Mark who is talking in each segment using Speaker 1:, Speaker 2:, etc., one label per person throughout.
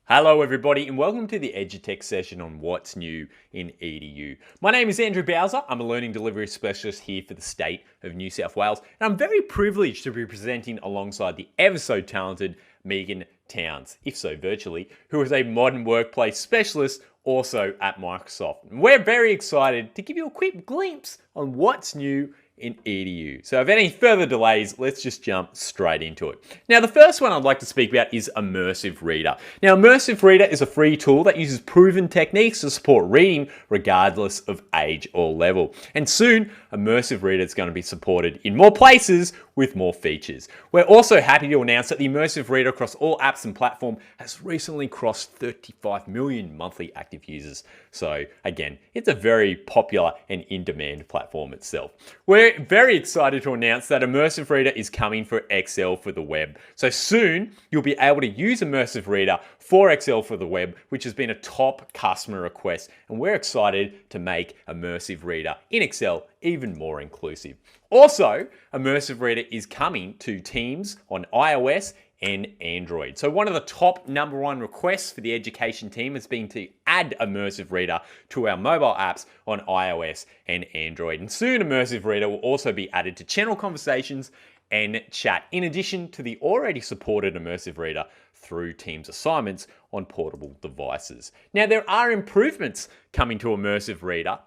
Speaker 1: Hello everybody and welcome to the EduTech session on what's new in EDU. My name is Andrew Balzer. I'm a learning delivery specialist here for the state of New South Wales, and I'm very privileged to be presenting alongside the ever so talented Megan Towns, if so virtually, who is a modern workplace specialist also at Microsoft. And we're very excited to give you a quick glimpse on what's new in EDU. So without any further delays, let's just jump straight into it. Now, the first one I'd like to speak about is Immersive Reader. Now, Immersive Reader is a free tool that uses proven techniques to support reading regardless of age or level. And soon, Immersive Reader is going to be supported in more places with more features. We're also happy to announce that the Immersive Reader across all apps and platform has recently crossed 35 million monthly active users. So again, it's a very popular and in-demand platform itself. We're very excited to announce that Immersive Reader is coming for Excel for the web. So soon, you'll be able to use Immersive Reader for Excel for the web, which has been a top customer request, and we're excited to make Immersive Reader in Excel even more inclusive. Also, Immersive Reader is coming to Teams on iOS and Android. So one of the top #1 requests for the education team has been to add Immersive Reader to our mobile apps on iOS and Android. And soon Immersive Reader will also be added to channel conversations and chat, in addition to the already supported Immersive Reader through Teams assignments on portable devices. Now, there are improvements coming to Immersive Reader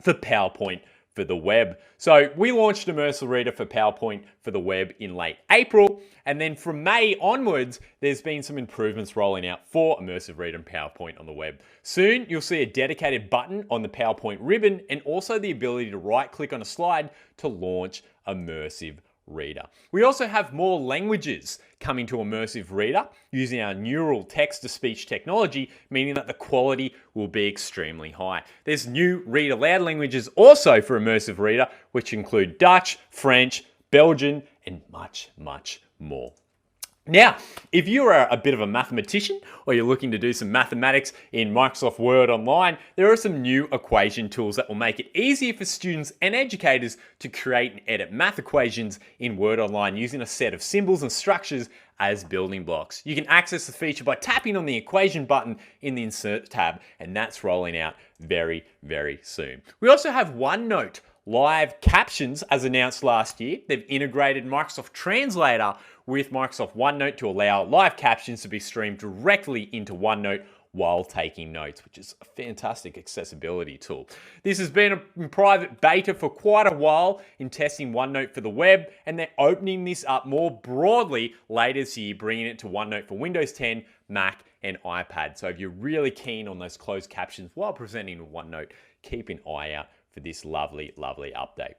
Speaker 1: for PowerPoint for the web. So we launched Immersive Reader for PowerPoint for the web in late April, and then from May onwards, there's been some improvements rolling out for Immersive Reader and PowerPoint on the web. Soon, you'll see a dedicated button on the PowerPoint ribbon and also the ability to right-click on a slide to launch Immersive Reader. We also have more languages coming to Immersive Reader using our neural text-to-speech technology, meaning that the quality will be extremely high. There's new read-aloud languages also for Immersive Reader, which include Dutch, French, Belgian, and much, much more. Now, if you are a bit of a mathematician or you're looking to do some mathematics in Microsoft Word Online, there are some new equation tools that will make it easier for students and educators to create and edit math equations in Word Online using a set of symbols and structures as building blocks. You can access the feature by tapping on the equation button in the Insert tab, and that's rolling out very, very soon. We also have ONENOTE live captions as announced last year. They've integrated Microsoft Translator with Microsoft OneNote to allow live captions to be streamed directly into OneNote while taking notes, which is a fantastic accessibility tool. This has been in private beta for quite a while in testing OneNote for the web, and they're opening this up more broadly later this year, bringing it to OneNote for Windows 10, Mac, and iPad. So if you're really keen on those closed captions while presenting with OneNote, keep an eye out for this lovely, lovely update.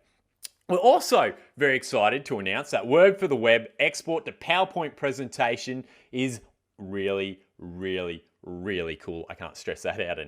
Speaker 1: We're also very excited to announce that Word for the Web export to PowerPoint presentation is really, really, really cool. I can't stress that out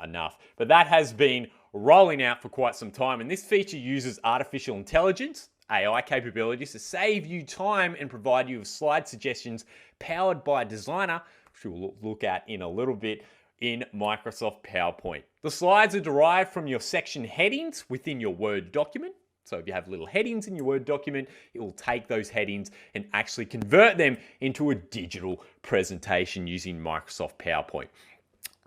Speaker 1: enough. But that has been rolling out for quite some time, and this feature uses artificial intelligence, AI capabilities, to save you time and provide you with slide suggestions powered by a designer, which we'll look at in a little bit, in Microsoft PowerPoint. The slides are derived from your section headings within your Word document. So if you have little headings in your Word document, it will take those headings and actually convert them into a digital presentation using Microsoft PowerPoint.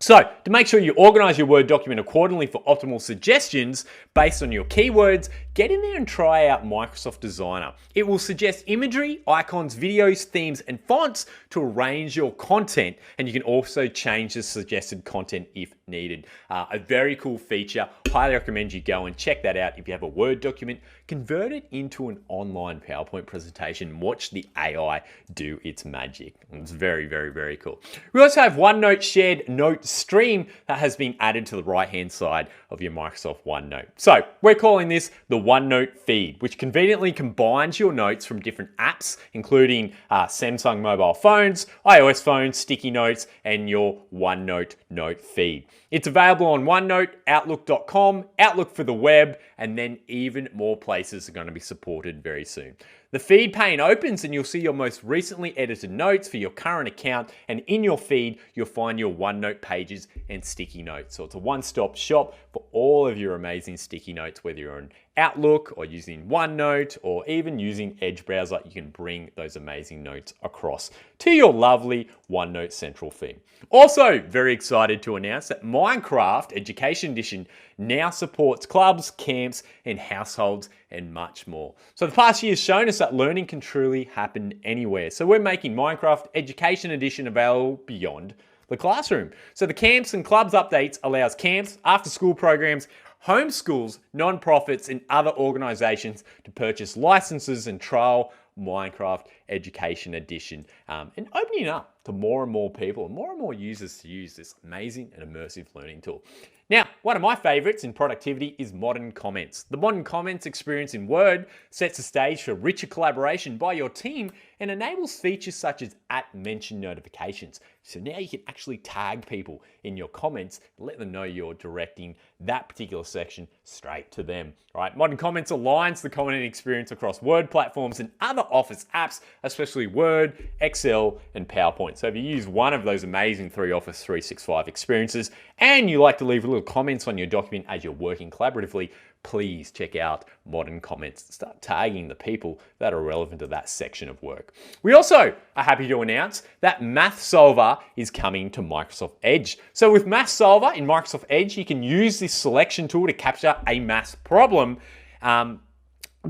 Speaker 1: So to make sure you organize your Word document accordingly for optimal suggestions based on your keywords, get in there and try out Microsoft Designer. It will suggest imagery, icons, videos, themes, and fonts to arrange your content, and you can also change the suggested content if needed. A very cool feature. Highly recommend you go and check that out if you have a Word document. Convert it into an online PowerPoint presentation. Watch the AI do its magic. It's very, very, very cool. We also have OneNote shared note stream that has been added to the right-hand side of your Microsoft OneNote. So we're calling this the OneNote feed, which conveniently combines your notes from different apps, including Samsung mobile phones, iOS phones, sticky notes, and your OneNote note feed. It's available on OneNote, Outlook.com, Outlook for the web, and then even more places are going to be supported very soon. The feed pane opens and you'll see your most recently edited notes for your current account, and in your feed, you'll find your OneNote pages and sticky notes. So it's a one-stop shop for all of your amazing sticky notes, whether you're an Outlook or using OneNote or even using Edge browser, you can bring those amazing notes across to your lovely OneNote Central theme. Also, very excited to announce that Minecraft Education Edition now supports clubs, camps, and households and much more. So the past year has shown us that learning can truly happen anywhere. So we're making Minecraft Education Edition available beyond the classroom. So the camps and clubs updates allows camps, after-school programs, homeschools, non-profits, and other organizations to purchase licenses and trial Minecraft Education Edition, and opening up to more and more people and more users to use this amazing and immersive learning tool. Now, one of my favorites in productivity is modern comments. The modern comments experience in Word sets the stage for richer collaboration by your team and enables features such as @mention notifications. So now you can actually tag people in your comments and let them know you're directing that particular section straight to them. Right? Modern comments aligns the commenting experience across Word platforms and other Office apps, especially Word, Excel, and PowerPoint. So if you use one of those amazing three Office 365 experiences and you like to leave little comments on your document as you're working collaboratively, please check out Modern Comments and start tagging the people that are relevant to that section of work. We also are happy to announce that Math Solver is coming to Microsoft Edge. So with Math Solver in Microsoft Edge, you can use this selection tool to capture a math problem,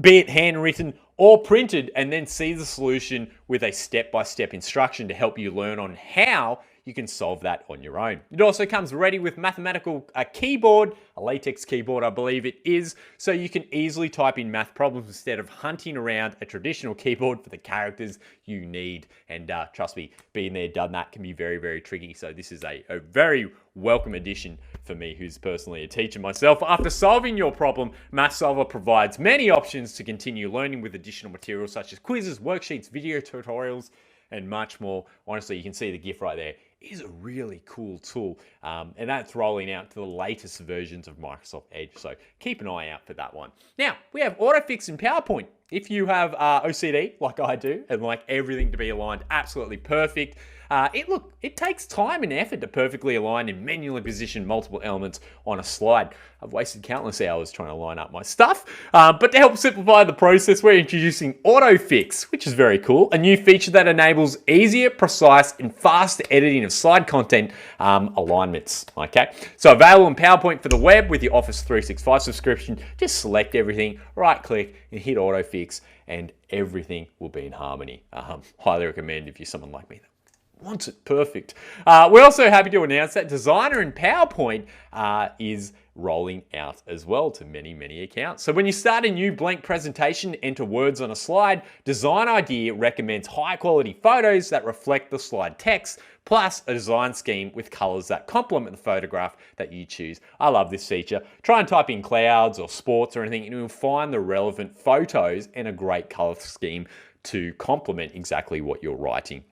Speaker 1: be it handwritten or printed, and then see the solution with a step-by-step instruction to help you learn on how you can solve that on your own. It also comes ready with mathematical keyboard, a latex keyboard I believe it is, so you can easily type in math problems instead of hunting around a traditional keyboard for the characters you need. And trust me, being there, done that can be very, very tricky. So this is a very welcome addition for me, who's personally a teacher myself. After solving your problem, Math Solver provides many options to continue learning with additional materials such as quizzes, worksheets, video tutorials, and much more. Honestly, you can see the GIF right there. It is a really cool tool, and that's rolling out to the latest versions of Microsoft Edge, so keep an eye out for that one. Now, we have autofix in PowerPoint. If you have OCD, like I do, and like everything to be aligned absolutely perfect, it takes time and effort to perfectly align and manually position multiple elements on a slide. I've wasted countless hours trying to line up my stuff, but to help simplify the process, we're introducing autofix, which is very cool, a new feature that enables easier, precise, and faster editing of slide content alignments. Okay, so available in PowerPoint for the web with your Office 365 subscription. Just select everything, right-click, and hit autofix, and everything will be in harmony. Highly recommend if you're someone like me that wants it perfect. We're also happy to announce that Designer in PowerPoint is rolling out as well to many accounts. So when you start a new blank presentation, enter words on a slide, Design Idea recommends high quality photos that reflect the slide text, plus a design scheme with colors that complement the photograph that you choose. I love this feature. Try and type in clouds or sports or anything, and you'll find the relevant photos and a great color scheme to complement exactly what you're writing.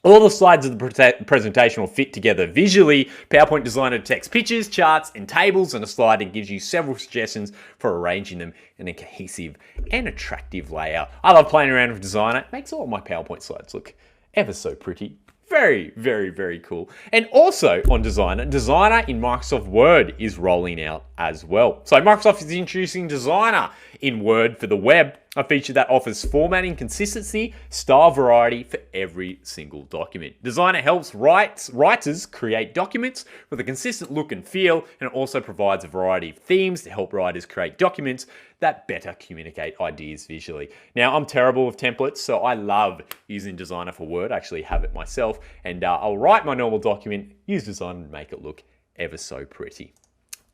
Speaker 1: All the slides of the presentation will fit together visually. PowerPoint Designer detects pictures, charts, and tables on a slide and gives you several suggestions for arranging them in a cohesive and attractive layout. I love playing around with Designer. It makes all my PowerPoint slides look ever so pretty. Very cool. And also on Designer in Microsoft Word is rolling out as well. So Microsoft is introducing Designer in Word for the web, a feature that offers formatting consistency, style variety for every single document. Designer helps writers create documents with a consistent look and feel, and it also provides a variety of themes to help writers create documents that better communicate ideas visually. Now, I'm terrible with templates, so I love using Designer for Word. I actually have it myself, and I'll write my normal document, use Designer to make it look ever so pretty.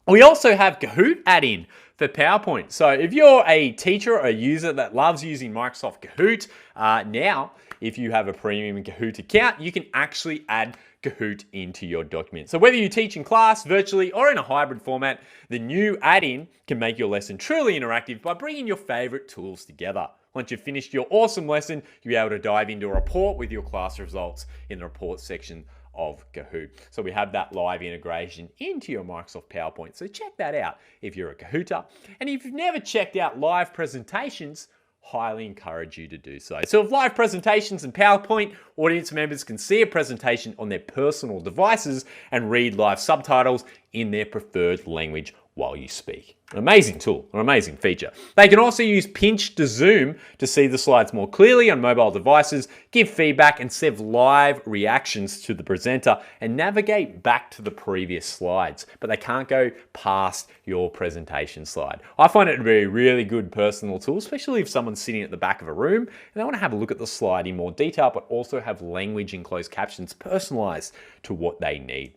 Speaker 1: We also have Kahoot add-in for PowerPoint. So if you're a teacher or a user that loves using Microsoft Kahoot, now if you have a premium Kahoot account, you can actually add Kahoot into your document. So whether you teach in class, virtually, or in a hybrid format, the new add-in can make your lesson truly interactive by bringing your favorite tools together. Once you've finished your awesome lesson, you'll be able to dive into a report with your class results in the report section of Kahoot. So we have that live integration into your Microsoft PowerPoint. So check that out if you're a Kahooter. And if you've never checked out live presentations, highly encourage you to do so. So with live presentations in PowerPoint, audience members can see a presentation on their personal devices and read live subtitles in their preferred language while you speak. An amazing tool, an amazing feature. They can also use pinch to zoom to see the slides more clearly on mobile devices, give feedback and save live reactions to the presenter and navigate back to the previous slides, but they can't go past your presentation slide. I find it to be a really good personal tool, especially if someone's sitting at the back of a room and they want to have a look at the slide in more detail, but also have language and closed captions personalized to what they need.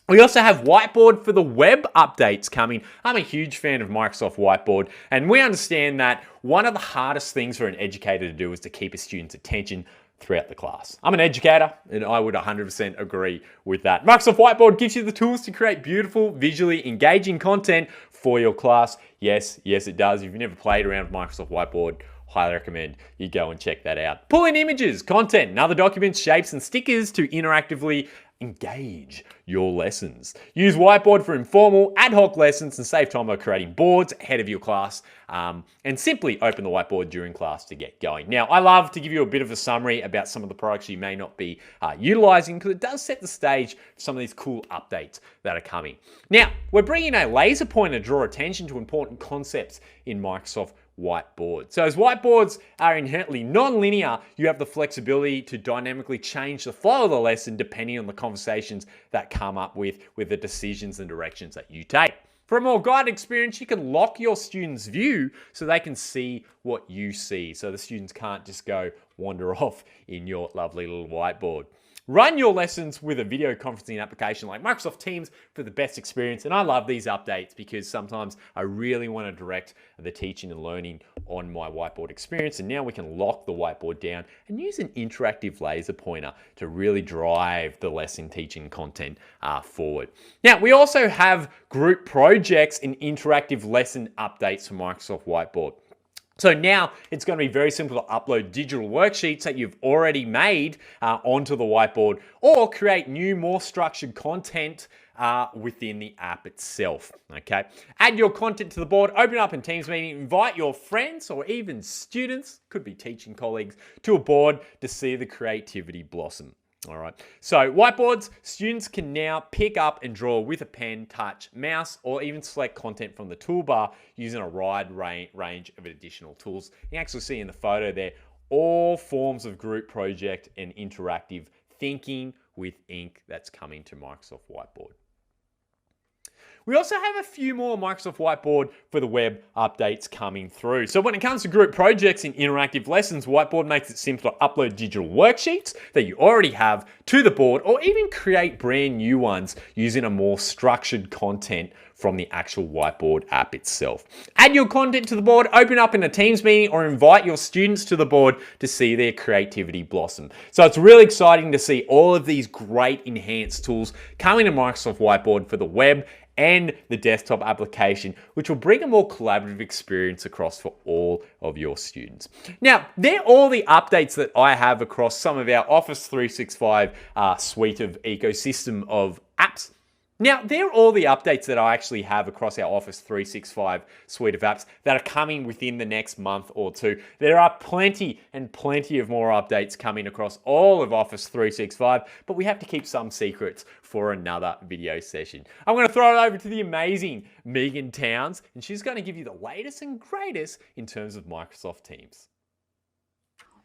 Speaker 1: We also have Whiteboard for the web updates coming. I'm a huge fan of Microsoft Whiteboard, and we understand that one of the hardest things for an educator to do is to keep a student's attention throughout the class. I'm an educator, and I would 100% agree with that. Microsoft Whiteboard gives you the tools to create beautiful, visually engaging content for your class. Yes, it does. If you've never played around with Microsoft Whiteboard, highly recommend you go and check that out. Pull in images, content, and other documents, shapes, and stickers to interactively engage your lessons. Use Whiteboard for informal, ad hoc lessons and save time by creating boards ahead of your class, and simply open the whiteboard during class to get going. Now, I love to give you a bit of a summary about some of the products you may not be utilizing, because it does set the stage for some of these cool updates that are coming. Now, we're bringing a laser pointer to draw attention to important concepts in Microsoft Whiteboard. So as whiteboards are inherently non-linear, you have the flexibility to dynamically change the flow of the lesson depending on the conversations that come up with the decisions and directions that you take. For a more guided experience, you can lock your students' view so they can see what you see, so the students can't just go wander off in your lovely little whiteboard. Run your lessons with a video conferencing application like Microsoft Teams for the best experience. And I love these updates because sometimes I really want to direct the teaching and learning on my whiteboard experience. And now we can lock the whiteboard down and use an interactive laser pointer to really drive the lesson teaching content forward. Now, we also have group projects and interactive lesson updates for Microsoft Whiteboard. So now it's going to be very simple to upload digital worksheets that you've already made onto the whiteboard, or create new, more structured content within the app itself. Okay, add your content to the board, open up in Teams meeting, invite your friends or even students, could be teaching colleagues, to a board to see the creativity blossom. All right, so whiteboards, students can now pick up and draw with a pen, touch, mouse, or even select content from the toolbar using a wide range of additional tools. You can actually see in the photo there, all forms of group project and interactive thinking with ink that's coming to Microsoft Whiteboard. We also have a few more Microsoft Whiteboard for the web updates coming through. So when it comes to group projects and interactive lessons, Whiteboard makes it simple to upload digital worksheets that you already have to the board, or even create brand new ones using a more structured content from the actual Whiteboard app itself. Add your content to the board, open up in a Teams meeting, or invite your students to the board to see their creativity blossom. So it's really exciting to see all of these great enhanced tools coming to Microsoft Whiteboard for the web and the desktop application, which will bring a more collaborative experience across for all of your students. Now, they're all the updates that I have across some of our Office 365 suite of ecosystem of apps. Now, they're all the updates that I actually have across our Office 365 suite of apps that are coming within the next month or two. There are plenty and plenty of more updates coming across all of Office 365, but we have to keep some secrets for another video session. I'm going to throw it over to the amazing Megan Towns, and she's going to give you the latest and greatest in terms of Microsoft Teams.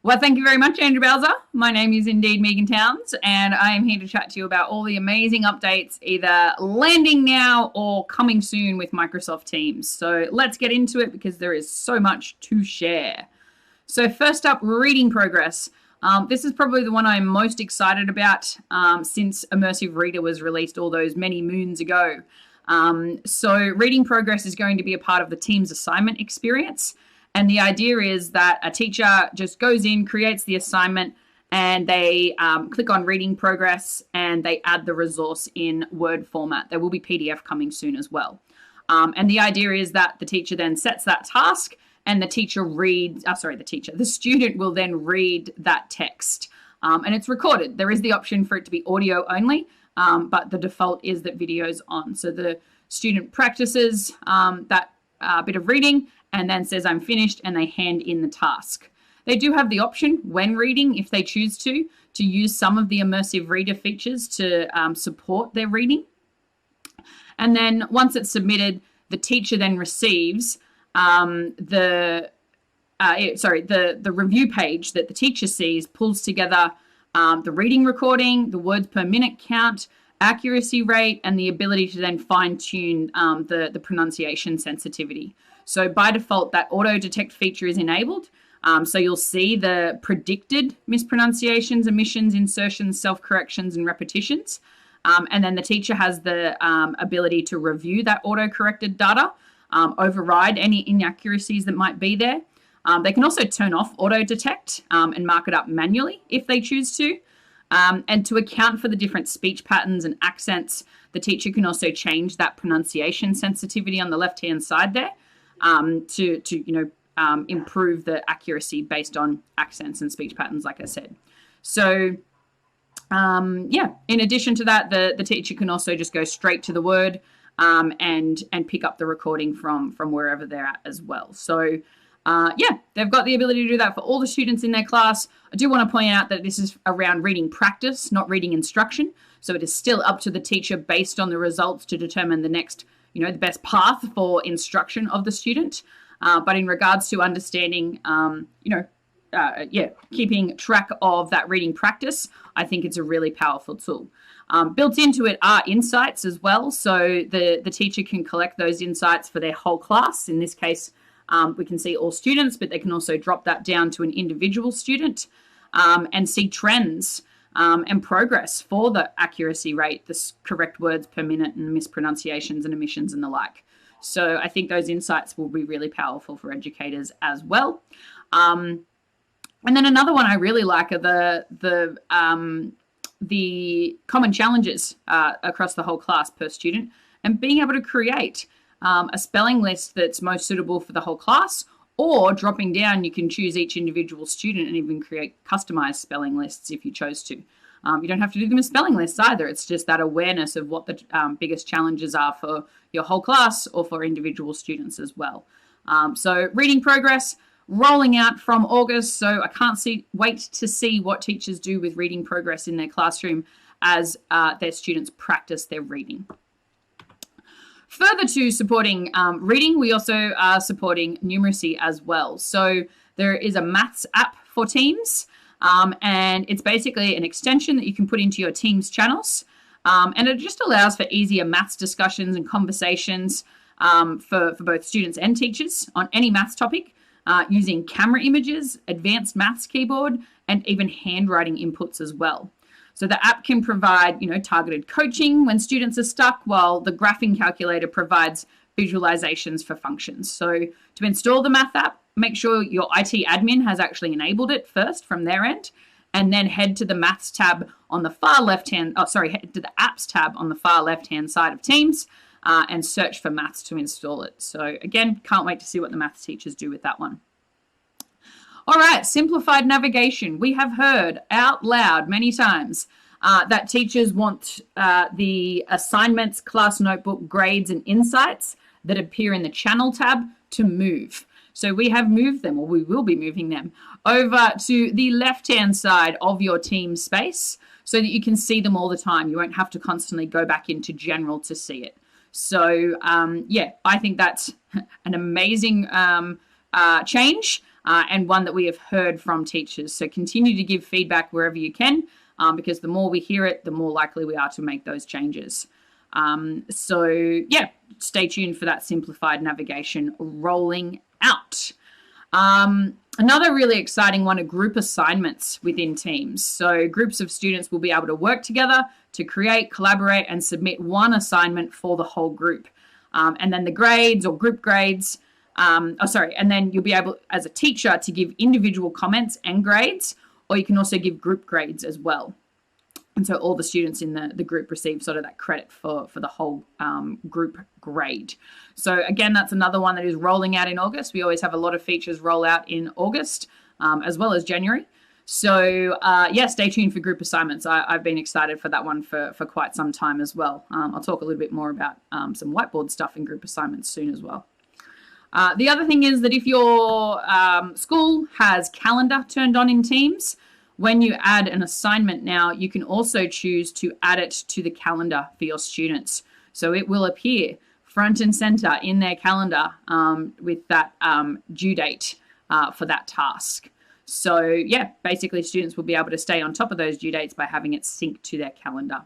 Speaker 2: Well, thank you very much, Andrew Balzer. My name is indeed Megan Towns, and I am here to chat to you about all the amazing updates either landing now or coming soon with Microsoft Teams. So let's get into it because there is so much to share. So first up, reading progress. This is probably the one I'm most excited about since Immersive Reader was released all those many moons ago. So reading progress is going to be a part of the Teams assignment experience. And the idea is that a teacher just goes in, creates the assignment, and they click on reading progress and they add the resource in Word format. There will be PDF coming soon as well. And the idea is that the teacher then sets that task and the student will then read that text. And it's recorded. There is the option for it to be audio only, but the default is that video is on. So the student practices that bit of reading and then says, I'm finished, and they hand in the task. They do have the option when reading, if they choose to use some of the Immersive Reader features to support their reading. And then once it's submitted, the teacher then receives the review page that the teacher sees pulls together the reading recording, the words per minute count, accuracy rate, and the ability to then fine-tune the pronunciation sensitivity. So by default, that auto detect feature is enabled. So you'll see the predicted mispronunciations, omissions, insertions, self-corrections, and repetitions. And then the teacher has the ability to review that auto-corrected data, override any inaccuracies that might be there. They can also turn off auto detect and mark it up manually if they choose to. And to account for the different speech patterns and accents, the teacher can also change that pronunciation sensitivity on the left-hand side there to improve the accuracy based on accents and speech patterns, like I said. So, in addition to that, the teacher can also just go straight to the word and pick up the recording from wherever they're at as well. So, they've got the ability to do that for all the students in their class. I do want to point out that this is around reading practice, not reading instruction. So it is still up to the teacher based on the results to determine the next, the best path for instruction of the student. But in regards to understanding, keeping track of that reading practice, I think it's a really powerful tool. Built into it are insights as well. So the teacher can collect those insights for their whole class. In this case, we can see all students, but they can also drop that down to an individual student and see trends and progress for the accuracy rate, the correct words per minute, and mispronunciations and omissions and the like. So I think those insights will be really powerful for educators as well. And then another one I really like are the common challenges across the whole class per student, and being able to create a spelling list that's most suitable for the whole class, or dropping down, you can choose each individual student and even create customized spelling lists if you chose to. You don't have to do them as spelling lists either. It's just that awareness of what the biggest challenges are for your whole class or for individual students as well. So reading progress rolling out from August. So I can't wait to see what teachers do with reading progress in their classroom as their students practice their reading. Further to supporting reading, we also are supporting numeracy as well. So there is a maths app for Teams, and it's basically an extension that you can put into your Teams channels. And it just allows for easier maths discussions and conversations for both students and teachers on any maths topic, using camera images, advanced maths keyboard, and even handwriting inputs as well. So the app can provide, targeted coaching when students are stuck, while the graphing calculator provides visualizations for functions. So to install the math app, make sure your IT admin has actually enabled it first from their end, and then head to the maths tab on the far left-hand, head to the apps tab on the far left-hand side of Teams and search for maths to install it. So again, can't wait to see what the maths teachers do with that one. All right, simplified navigation. We have heard out loud many times that teachers want the assignments, class notebook, grades, and insights that appear in the channel tab to move. So we have moved them, or we will be moving them, over to the left-hand side of your Teams space so that you can see them all the time. You won't have to constantly go back into general to see it. So, I think that's an amazing change. And one that we have heard from teachers. So continue to give feedback wherever you can, because the more we hear it, the more likely we are to make those changes. Stay tuned for that simplified navigation rolling out. Another really exciting one are group assignments within Teams. So groups of students will be able to work together to create, collaborate, and submit one assignment for the whole group. And then the grades or group grades, and then you'll be able, as a teacher, to give individual comments and grades, or you can also give group grades as well. And so all the students in the group receive sort of that credit for the whole group grade. So again, that's another one that is rolling out in August. We always have a lot of features roll out in August, as well as January. So stay tuned for group assignments. I've been excited for that one for quite some time as well. I'll talk a little bit more about some whiteboard stuff in group assignments soon as well. The other thing is that if your school has calendar turned on in Teams, when you add an assignment now, you can also choose to add it to the calendar for your students. So it will appear front and center in their calendar with that due date for that task. So yeah, basically students will be able to stay on top of those due dates by having it synced to their calendar.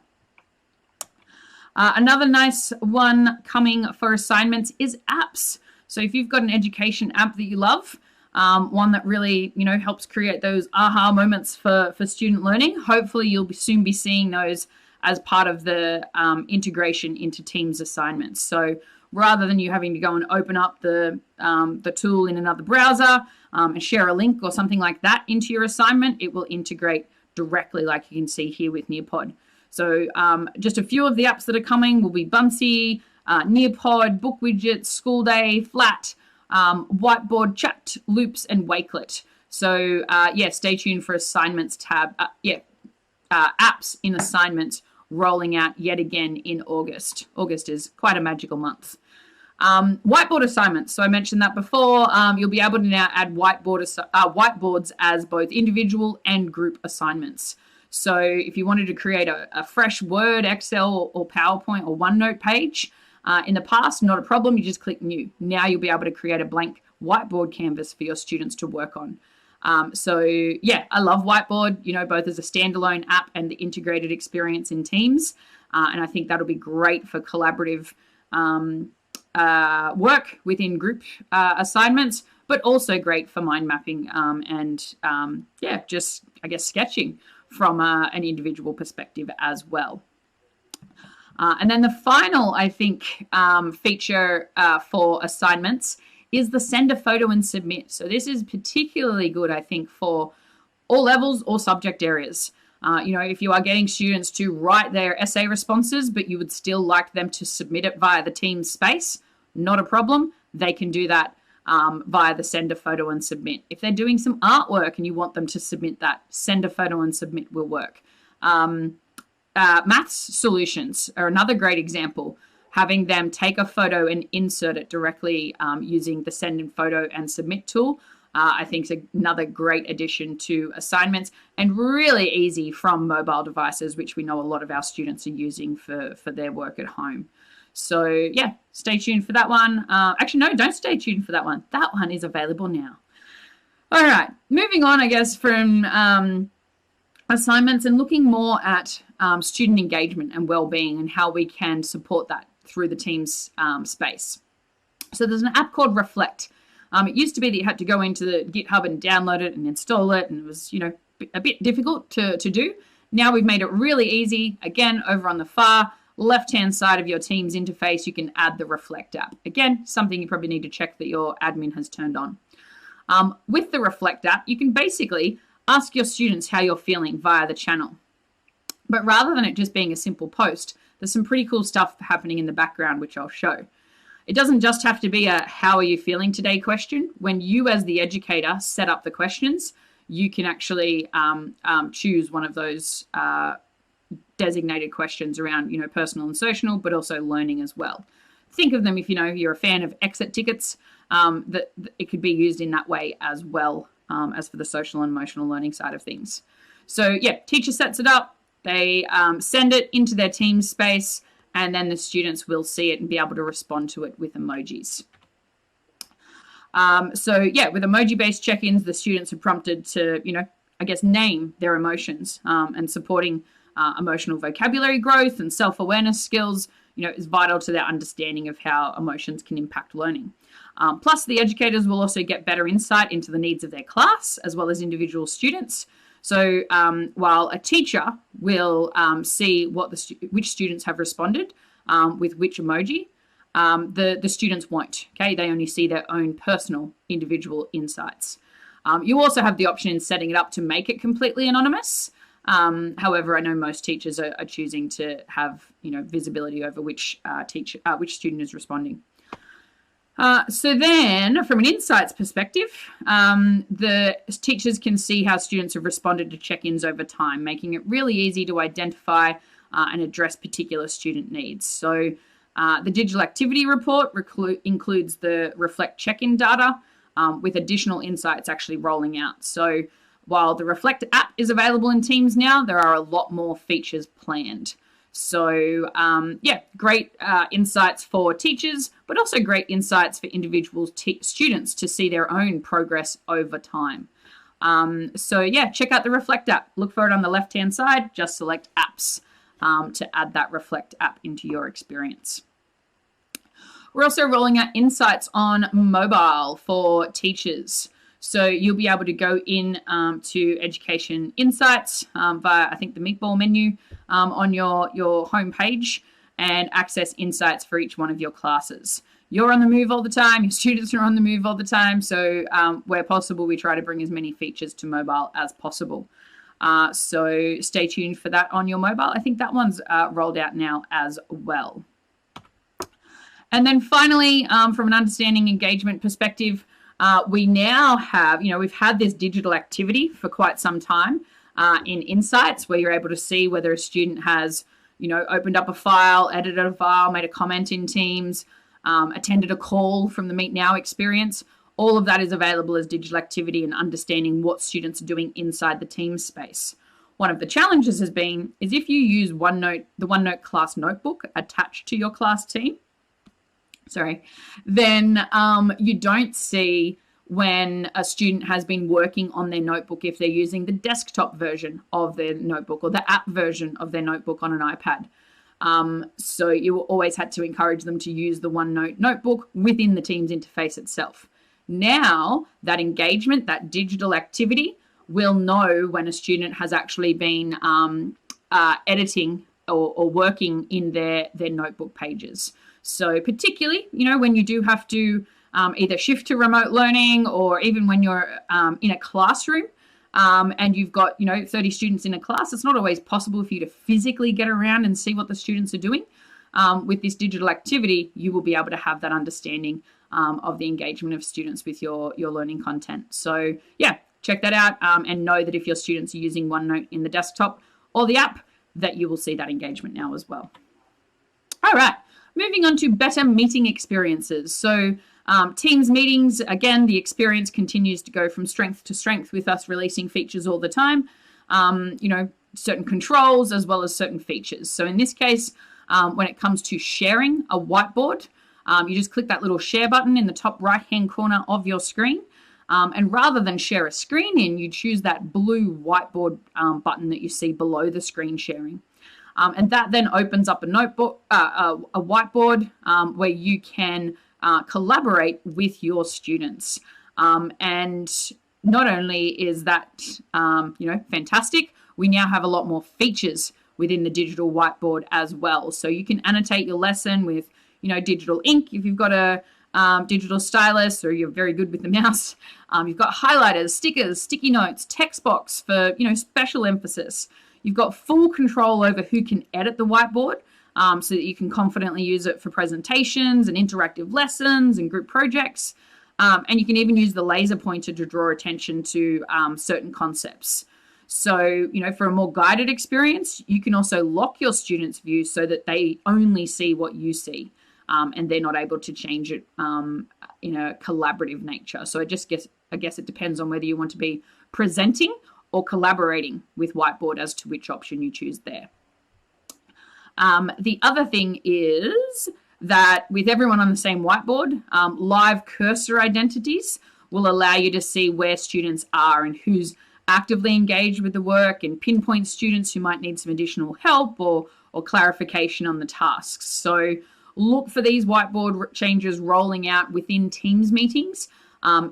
Speaker 2: Another nice one coming for assignments is apps. So if you've got an education app that you love, one that really, helps create those aha moments for student learning, hopefully you'll soon be seeing those as part of the integration into Teams assignments. So rather than you having to go and open up the tool in another browser and share a link or something like that into your assignment, it will integrate directly, like you can see here with Nearpod. So just a few of the apps that are coming will be Buncee, Nearpod, Book Widgets, School Day, Flat, Whiteboard, Chat, Loops, and Wakelet. So stay tuned for assignments tab. Apps in assignments rolling out yet again in August. August is quite a magical month. Whiteboard assignments. So I mentioned that before. You'll be able to now add whiteboards as both individual and group assignments. So if you wanted to create a fresh Word, Excel, or PowerPoint or OneNote page in the past, not a problem. You just click New. Now you'll be able to create a blank whiteboard canvas for your students to work on. I love Whiteboard, both as a standalone app and the integrated experience in Teams. And I think that'll be great for collaborative work within group assignments, but also great for mind mapping and just, sketching from an individual perspective as well. And then the final, I think, feature for assignments is the send a photo and submit. So this is particularly good, I think, for all levels or subject areas. If you are getting students to write their essay responses, but you would still like them to submit it via the Teams space, not a problem. They can do that via the send a photo and submit. If they're doing some artwork and you want them to submit that, send a photo and submit will work. Maths solutions are another great example. Having them take a photo and insert it directly using the send in photo and submit tool, I think is another great addition to assignments and really easy from mobile devices, which we know a lot of our students are using for their work at home. So yeah, stay tuned for that one. Actually, no, don't stay tuned for that one. That one is available now. All right, moving on, I guess, from assignments and looking more at student engagement and well-being and how we can support that through the Teams space. So there's an app called Reflect. It used to be that you had to go into the GitHub and download it and install it, and it was, a bit difficult to do. Now we've made it really easy. Again, over on the far left-hand side of your Teams interface, you can add the Reflect app. Again, something you probably need to check that your admin has turned on. With the Reflect app, you can basically ask your students how you're feeling via the channel. But rather than it just being a simple post, there's some pretty cool stuff happening in the background, which I'll show. It doesn't just have to be a how are you feeling today question. When you as the educator set up the questions, you can actually choose one of those designated questions around, personal and social, but also learning as well. Think of them if you're a fan of exit tickets, that it could be used in that way as well as for the social and emotional learning side of things. So yeah, teacher sets it up, they send it into their Teams space, and then the students will see it and be able to respond to it with emojis. With emoji-based check-ins, the students are prompted to, name their emotions and supporting emotional vocabulary growth and self-awareness skills, is vital to their understanding of how emotions can impact learning. Plus, the educators will also get better insight into the needs of their class as well as individual students. So while a teacher will see which students have responded with which emoji, the students won't. Okay, they only see their own personal individual insights. You also have the option in setting it up to make it completely anonymous. However, I know most teachers are choosing to have visibility over which student is responding. So then, from an insights perspective, the teachers can see how students have responded to check-ins over time, making it really easy to identify and address particular student needs. So the digital activity report includes the Reflect check-in data with additional insights actually rolling out. So while the Reflect app is available in Teams now, there are a lot more features planned. So yeah, great insights for teachers, but also great insights for individual students to see their own progress over time. So yeah, check out the Reflect app. Look for it on the left-hand side. Just select apps to add that Reflect app into your experience. We're also rolling out insights on mobile for teachers. So you'll be able to go in to Education Insights via, I think, the meatball menu on your home page and access insights for each one of your classes. You're on the move all the time. Your students are on the move all the time. So where possible, we try to bring as many features to mobile as possible. So stay tuned for that on your mobile. I think that one's rolled out now as well. And then finally, from an understanding engagement perspective, we now have, we've had this digital activity for quite some time in Insights, where you're able to see whether a student has, opened up a file, edited a file, made a comment in Teams, attended a call from the Meet Now experience. All of that is available as digital activity and understanding what students are doing inside the Teams space. One of the challenges has been is if you use OneNote, the OneNote class notebook attached to your class team, then you don't see when a student has been working on their notebook if they're using the desktop version of their notebook or the app version of their notebook on an iPad. So you always had to encourage them to use the OneNote notebook within the Teams interface itself. Now, that engagement, that digital activity, will know when a student has actually been editing or working in their notebook pages. So particularly, when you do have to either shift to remote learning or even when you're in a classroom and you've got, 30 students in a class, it's not always possible for you to physically get around and see what the students are doing. With this digital activity, you will be able to have that understanding of the engagement of students with your learning content. So yeah, check that out and know that if your students are using OneNote in the desktop or the app, that you will see that engagement now as well. All right. Moving on to better meeting experiences. So Teams meetings, again, the experience continues to go from strength to strength with us releasing features all the time, certain controls as well as certain features. So in this case, when it comes to sharing a whiteboard, you just click that little share button in the top right-hand corner of your screen. And rather than share a screen in, you choose that blue whiteboard button that you see below the screen sharing. And that then opens up a notebook, a whiteboard where you can collaborate with your students. And not only is that, fantastic, we now have a lot more features within the digital whiteboard as well. So you can annotate your lesson with, digital ink if you've got a digital stylus or you're very good with the mouse. You've got highlighters, stickers, sticky notes, text box for, special emphasis. You've got full control over who can edit the whiteboard so that you can confidently use it for presentations and interactive lessons and group projects. And you can even use the laser pointer to draw attention to certain concepts. So, for a more guided experience, you can also lock your students' view so that they only see what you see and they're not able to change it in a collaborative nature. So I guess it depends on whether you want to be presenting or collaborating with whiteboard as to which option you choose there. The other thing is that with everyone on the same whiteboard, live cursor identities will allow you to see where students are and who's actively engaged with the work and pinpoint students who might need some additional help or clarification on the tasks. So look for these whiteboard changes rolling out within Teams meetings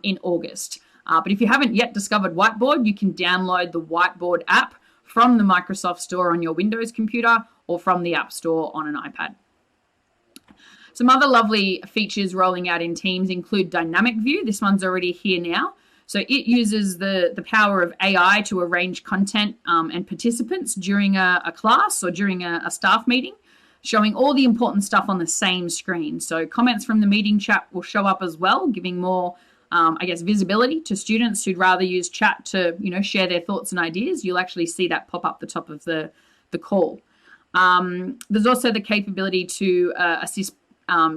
Speaker 2: in August. But if you haven't yet discovered Whiteboard, you can download the Whiteboard app from the Microsoft Store on your Windows computer or from the App Store on an iPad. Some other lovely features rolling out in Teams include Dynamic View. This one's already here now. So it uses the power of AI to arrange content and participants during a class or during a staff meeting, showing all the important stuff on the same screen. So comments from the meeting chat will show up as well, giving more visibility to students who'd rather use chat to, share their thoughts and ideas. You'll actually see that pop up the top of the call. There's also the capability to assist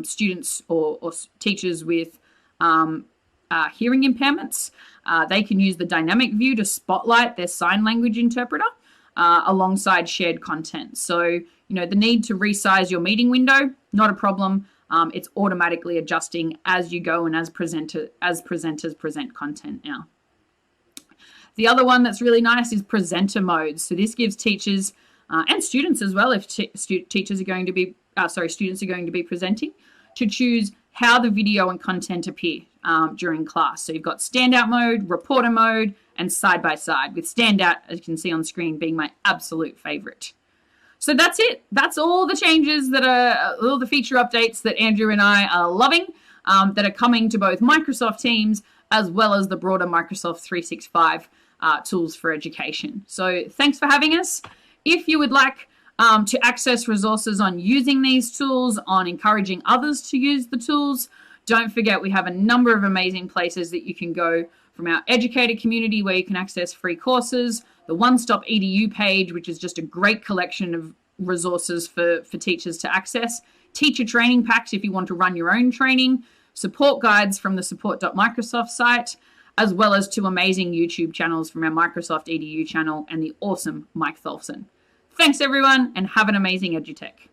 Speaker 2: students or teachers with hearing impairments. They can use the dynamic view to spotlight their sign language interpreter alongside shared content. So, the need to resize your meeting window, not a problem. It's automatically adjusting as you go and as presenters present content now. The other one that's really nice is presenter mode. So this gives teachers and students as well, if students are going to be presenting, to choose how the video and content appear during class. So you've got standout mode, reporter mode, and side by side, with standout, as you can see on screen, being my absolute favorite. So that's it. That's all the changes that are, all the feature updates that Andrew and I are loving, that are coming to both Microsoft Teams as well as the broader Microsoft 365 tools for education. So thanks for having us. If you would like to access resources on using these tools, on encouraging others to use the tools, don't forget we have a number of amazing places that you can go, from our educator community where you can access free courses, the One Stop EDU page, which is just a great collection of resources for teachers to access, teacher training packs if you want to run your own training, support guides from the support.microsoft site, as well as 2 amazing YouTube channels from our Microsoft EDU channel and the awesome Mike Tholfsen. Thanks everyone, and have an amazing EduTech.